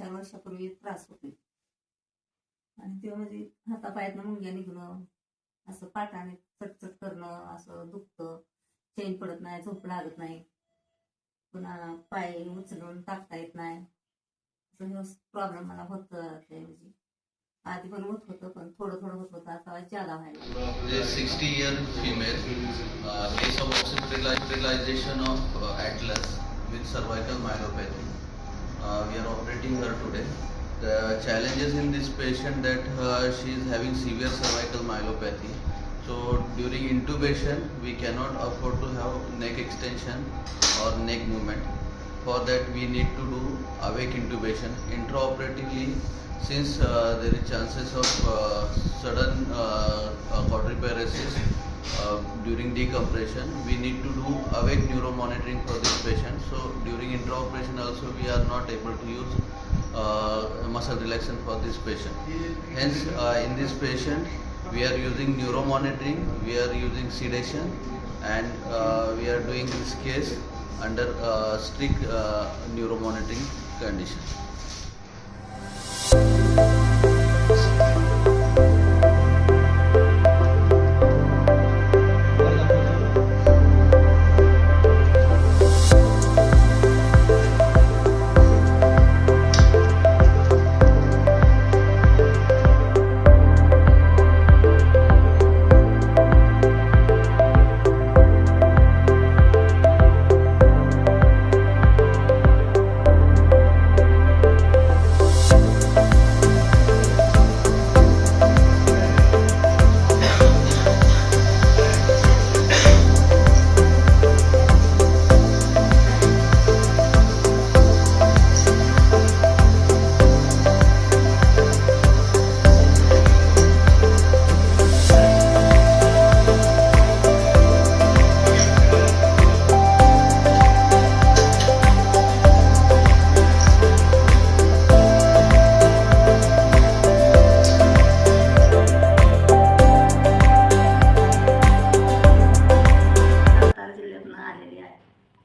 4 वर्षापूर्वी त्रास होतोय आणि ते म्हणजे हातापायातनं मुंग्या निघणं, असं पाठाने चटचट करणं, असं दुखतं, चैन पडत नाही, झोप लागत नाही, पुन्हा पाय उचलून टाकता येत नाही, असं प्रॉब्लेम मला होत ते म्हणजे आधी पण होत होतं, पण थोडं थोडं होत होतं, आता ज्यादा व्हायला. 60-year female, case of hospitalization of Atlas with cervical myelopathy. We are operating her today. The challenges in this patient that she is having severe cervical myelopathy. So during intubation, we cannot afford to have neck extension or neck movement. For that, we need to do awake intubation. Intraoperatively, since there is chances of sudden quadriparesis during decompression, we need to do awake neuromonitoring for this patient. So during intraoperation also we are not able to use muscle relaxant for this patient. Hence in this patient we are using neuromonitoring, we are using sedation, and we are doing this case under strict neuromonitoring conditions.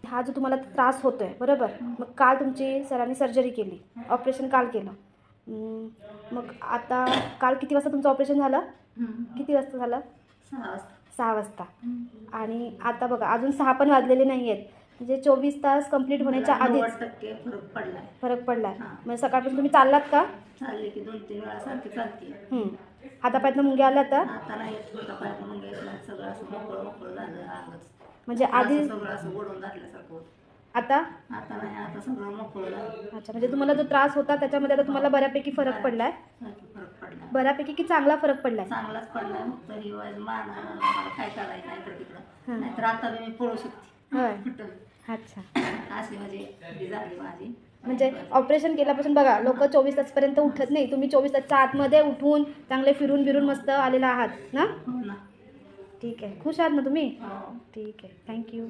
हा जो तुम्हाला त्रास होतोय बरोबर, मग काल तुमची सरांनी सर्जरी केली, ऑपरेशन काल केलं, मग आता काल किती वाजता तुमचं ऑपरेशन झालं? किती वाजता झालं? 6 वाजता. आणि आता बघा अजून 6 पण वाजलेले नाही आहेत, म्हणजे 24 तास कंप्लीट होण्याच्या आधीच फरक पडलाय. म्हणजे सकाळपासून तुम्ही चाललात का? चालले की 2-3 वेळा सारखी चालते. हातापायतनं मुंग्या आल्या तर आता नाही हातापायतनं मुंग्या येत, सगळं असं मोकळं झालं अंगच, म्हणजे आधी सगळं असं ओढून धरल्यासारखं होतं. आता नाही, आता सगळं मोकळं झालं. अच्छा, म्हणजे तुम्हाला जो त्रास होता त्याच्यामध्ये आता तुम्हाला बऱ्यापैकी फरक पडलाय? फरक पडला, बऱ्यापैकी की चांगला फरक पडलाय? चांगलाच पडलाय. फक्त ही मान मला काय करायचं नाही इकडं तिकडं, नाहीतर आता मी पळू शकते. होय. कुठं अच्छा, अशी म्हणजे ही झाली माझी. म्हणजे ऑपरेशन केल्यापासून बघा लोक 24 तासपर्यंत उठत नाही, तुम्ही 24 तासच्या आतमध्ये उठून चांगले फिरून बिरून मस्त आलेला आहात ना? हो ना. ठीक आहे, खुश आहात ना तुम्ही? हो. ठीक आहे, थँक्यू.